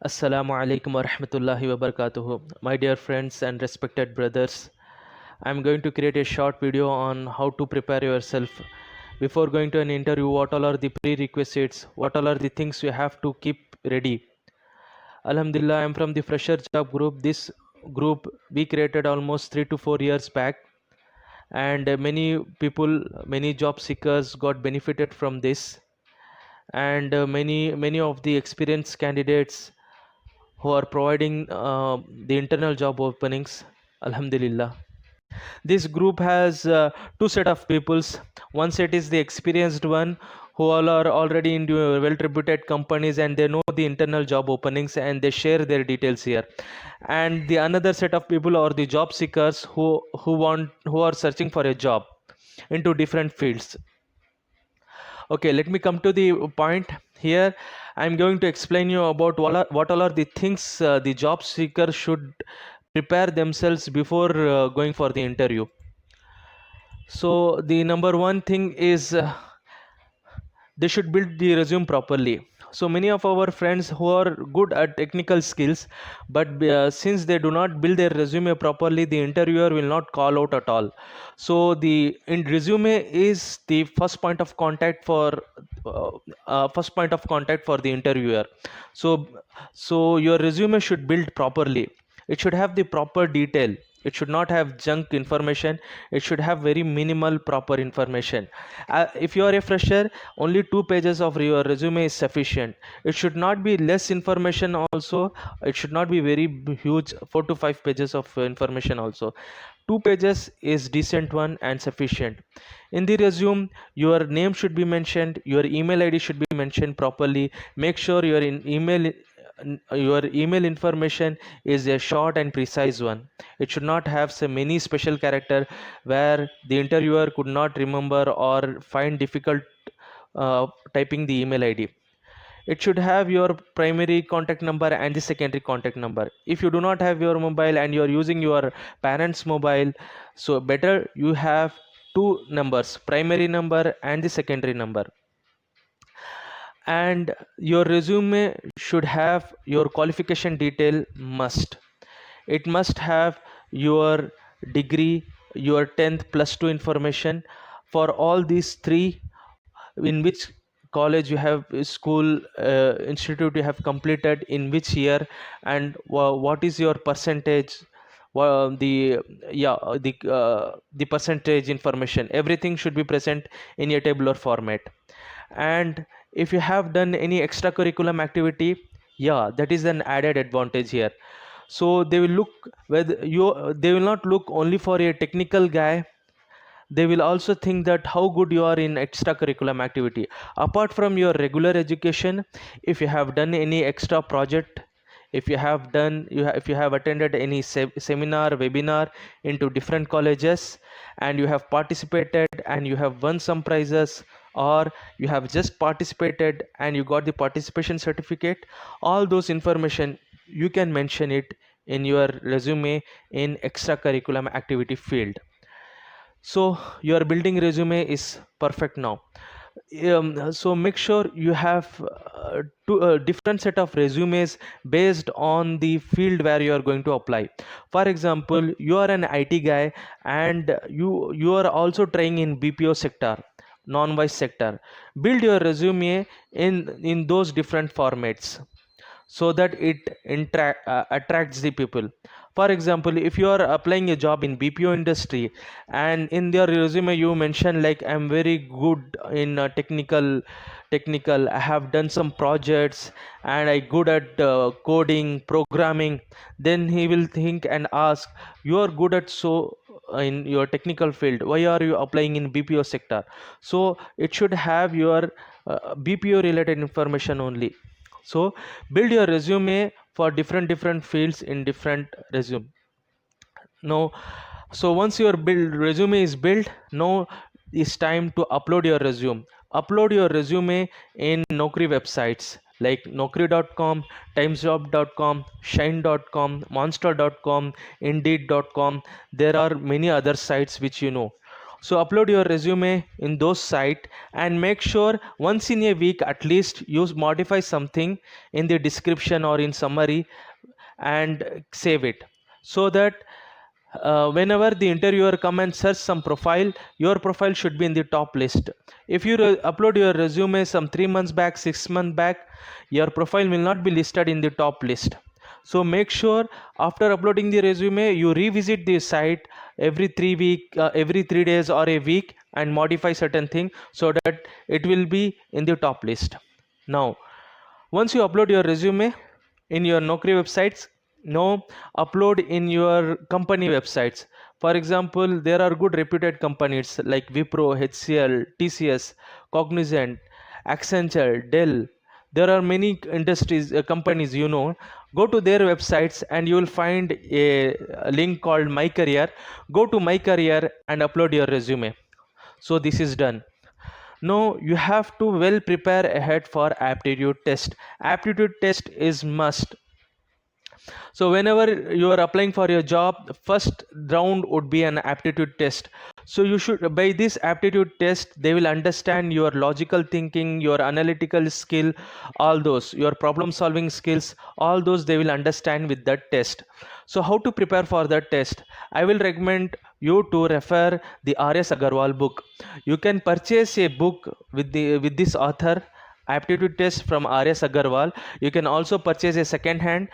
Assalamu alaikum wa rahmatullahi wa barakatuhu. My dear friends and respected brothers, I'm going to create a short video on how to prepare yourself before going to an interview. What all are the prerequisites? What all are the things you have to keep ready? Alhamdulillah, I'm from the Fresher Job group. This group we created almost 3 to 4 years back, and many people, many job seekers got benefited from this, and many of the experienced candidates who are providing the internal job openings. Alhamdulillah, this group has two set of peoples. One set is the experienced one who all are already in the well reputed companies and they know the internal job openings and they share their details here, and the another set of people are the job seekers who are searching for a job into different fields. Okay, let me come to the point here. I'm going to explain you about what all are the things the job seeker should prepare themselves before going for the interview. So the number one thing is they should build the resume properly. So many of our friends who are good at technical skills, but since they do not build their resume properly, the interviewer will not call out at all. So the in resume is the uh, first point of contact for the interviewer. So so your resume should build properly. It should have the proper detail. It should not have junk information. It should have very minimal proper information. If you are a fresher, only 2 pages of your resume is sufficient. It should not be less information also. It should not be very huge, 4 to 5 pages of information also. 2 pages is decent one and sufficient. In the resume, your name should be mentioned, your email id should be mentioned properly. Make sure your email information is a short and precise one. It should not have so many special character where the interviewer could not remember or find difficult typing the email id. It should have your primary contact number and the secondary contact number. If you do not have your mobile and you are using your parents mobile, so better you have two numbers, primary number and the secondary number. And your resume should have your qualification detail. It must have your degree, your 10th plus 2 information for all these three, in which college you have, school, institute you have completed, in which year, and what is your percentage. The yeah the percentage information, everything should be present in a tabular format. And if you have done any extracurriculum activity, yeah, that is an added advantage here. So they will look whether you they will not look only for a technical guy. They will also think that how good you are in extracurriculum activity. Apart from your regular education, if you have done any extra project, if you have done if you have attended any seminar, webinar into different colleges, and you have participated and you have won some prizes, or you have just participated and you got the participation certificate, all those information you can mention it in your resume in extracurriculum activity field. So your building resume is perfect now. So make sure you have two different set of resumes based on the field where you are going to apply. For example, you are an IT guy and you are also trying in BPO sector, non-wise sector. Build your resume in those different formats so that it attracts the people. For example, if you are applying a job in BPO industry and in your resume you mention like I'm very good in technical, I have done some projects and I good at coding, programming, then he will think and ask, you are good at so in your technical field, why are you applying in BPO sector? So it should have your BPO related information only. So build your resume for different fields in different resume. Now, so once your resume is built, now it's time to upload your resume. Upload your resume in Naukri websites like Naukri.com, timesjob.com, shine.com, monster.com, indeed.com. There are many other sites which you know. So upload your resume in those site, and make sure once in a week at least you modify something in the description or in summary, and save it, so that whenever the interviewer come and search some profile, your profile should be in the top list. If you upload your resume some 3 months back, 6 months back, your profile will not be listed in the top list. So make sure after uploading the resume you revisit the site every 3 days or a week, and modify certain thing so that it will be in the top list. Now once you upload your resume in your Naukri websites, no, upload in your company websites. For example, there are good reputed companies like Wipro, HCL, TCS, Cognizant, Accenture, Dell. There are many industries, companies, go to their websites and you will find a link called My Career. Go to My Career and upload your resume. So this is done. No, you have to well prepare ahead for aptitude test. Aptitude test is must. So whenever you are applying for your job, the first round would be an aptitude test. So you should, by this aptitude test, they will understand your logical thinking, your analytical skill, all those, your problem solving skills, all those they will understand with that test. So how to prepare for that test? I will recommend you to refer the R.S. Agarwal book. You can purchase a book with this author, aptitude test from R.S. Agarwal. You can also purchase a second hand.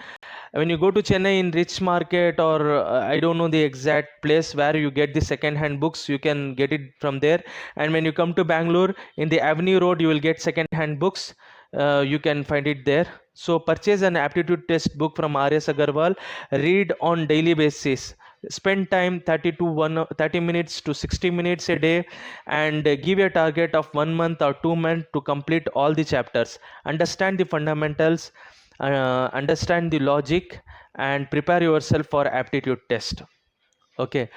When you go to Chennai in Rich Market, or I don't know the exact place where you get the second hand books, you can get it from there. And when you come to Bangalore in the Avenue Road, you will get second hand books. You can find it there. So purchase an aptitude test book from R.S. Agarwal. Read on daily basis. Spend time 30 minutes to 60 minutes a day, and give a target of 1 month or 2 months to complete all the chapters. Understand the fundamentals, understand the logic, and prepare yourself for aptitude test. Okay,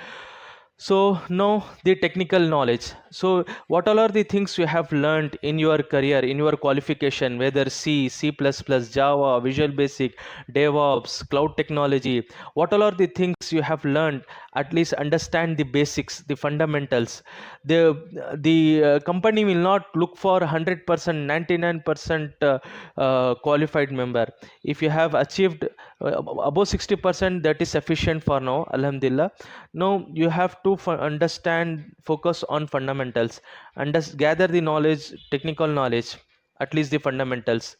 so now the technical knowledge. So what all are the things you have learned in your career, in your qualification, whether C++, Java, Visual Basic, DevOps, cloud technology? What all are the things you have learned? At least understand the basics, the fundamentals. The company will not look for 100%, 99% qualified member. If you have achieved above 60%, that is sufficient for now, alhamdulillah. Now you have to understand, focus on fundamentals, and gather the knowledge, technical knowledge, at least the fundamentals.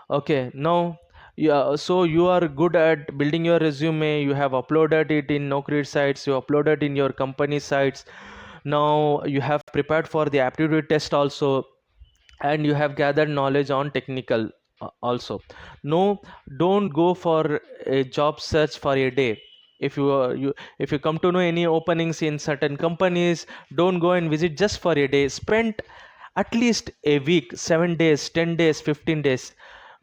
Okay, now, yeah, so you are good at building your resume. You have uploaded it in Naukri sites, you uploaded in your company sites. Now you have prepared for the aptitude test also, and you have gathered knowledge on technical also. No, don't go for a job search for a day. If you come to know any openings in certain companies, don't go and visit just for a day. Spend at least a week, 7 days, 10 days, 15 days.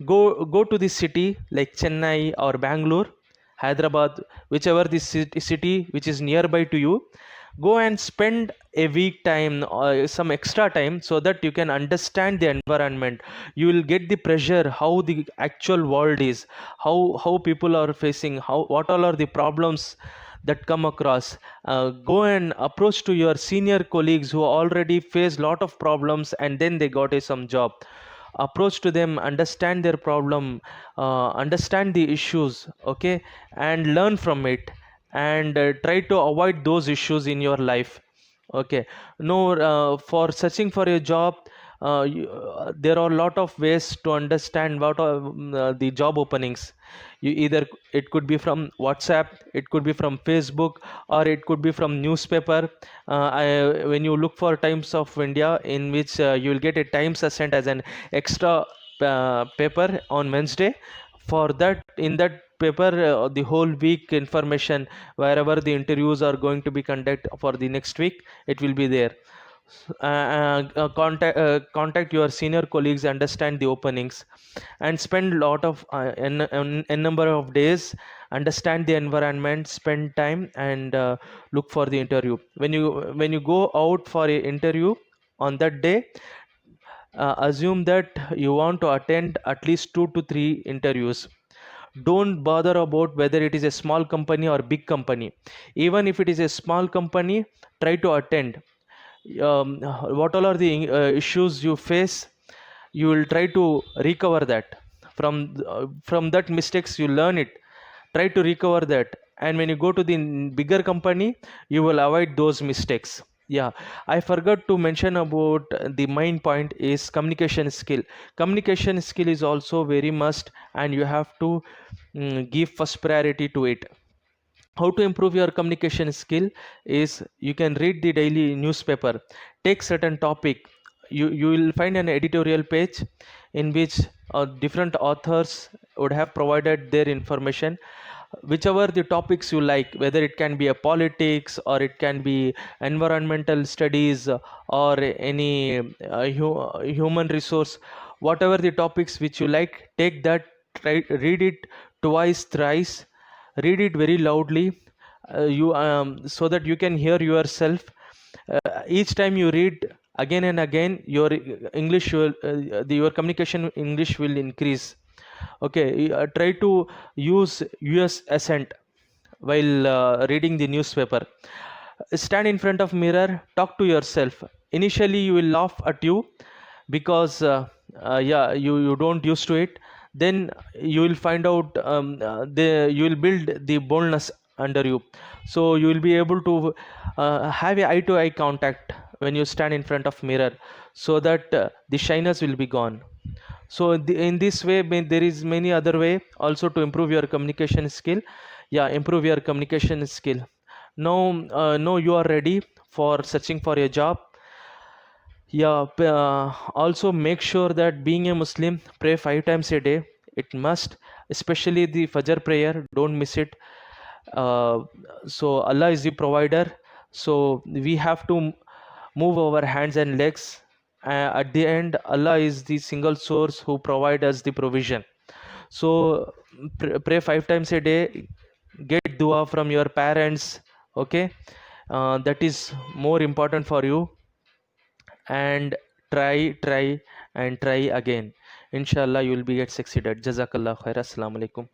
Go to the city like Chennai or Bangalore, Hyderabad, whichever the city which is nearby to you. Go and spend a week time or some extra time, so that you can understand the environment. You will get the pressure, how the actual world is, how people are facing, how what all are the problems that come across. Go and approach to your senior colleagues who already face lot of problems and then they got some job. Approach to them, understand their problem, understand the issues, okay, and learn from it, and try to avoid those issues in your life. Okay, no, for searching for a job, there are a lot of ways to understand what are the job openings. You either, it could be from WhatsApp, it could be from Facebook, or it could be from newspaper. When you look for Times of India, in which you will get a Times sent as an extra paper on Wednesday. For that, in that paper, the whole week information, wherever the interviews are going to be conducted for the next week, it will be there. Contact your senior colleagues, understand the openings, and spend lot of n number of days, understand the environment, spend time, and look for the interview. When you go out for a interview on that day, assume that you want to attend at least 2 to 3 interviews. Don't bother about whether it is a small company or big company. Even if it is a small company, try to attend. What all are the issues you face, you will try to recover that. From that mistakes you learn it, try to recover that, and when you go to the bigger company, you will avoid those mistakes. Yeah, I forgot to mention about the main point is communication skill. Communication skill is also very must, and you have to give first priority to it. How to improve your communication skill is, you can read the daily newspaper, take certain topic. You will find an editorial page in which different authors would have provided their information, whichever the topics you like, whether it can be a politics or it can be environmental studies or any human resource, whatever the topics which you like, take that, try read it twice thrice, read it very loudly, you so that you can hear yourself. Each time you read again and again, your english will your communication english will increase. Okay, try to use US accent while reading the newspaper. Stand in front of mirror, talk to yourself. Initially you will laugh at you because yeah, you don't used to it. Then you will find out you will build the boldness under you, so you will be able to have a eye to eye contact when you stand in front of mirror, so that the shyness will be gone. So in this way, there is many other way also to improve your communication skill. Yeah, improve your communication skill. Now you are ready for searching for a job. Yeah, also make sure that being a Muslim, pray 5 times a day. It must, especially the Fajr prayer, don't miss it. uh, so Allah is the provider, so we have to move our hands and legs. At the end, Allah is the single source who provide us the provision. So pray 5 times a day, get dua from your parents. Okay, that is more important for you. And try and try again. Inshallah you will be get succeeded. Jazakallah khair. Assalamu alaikum.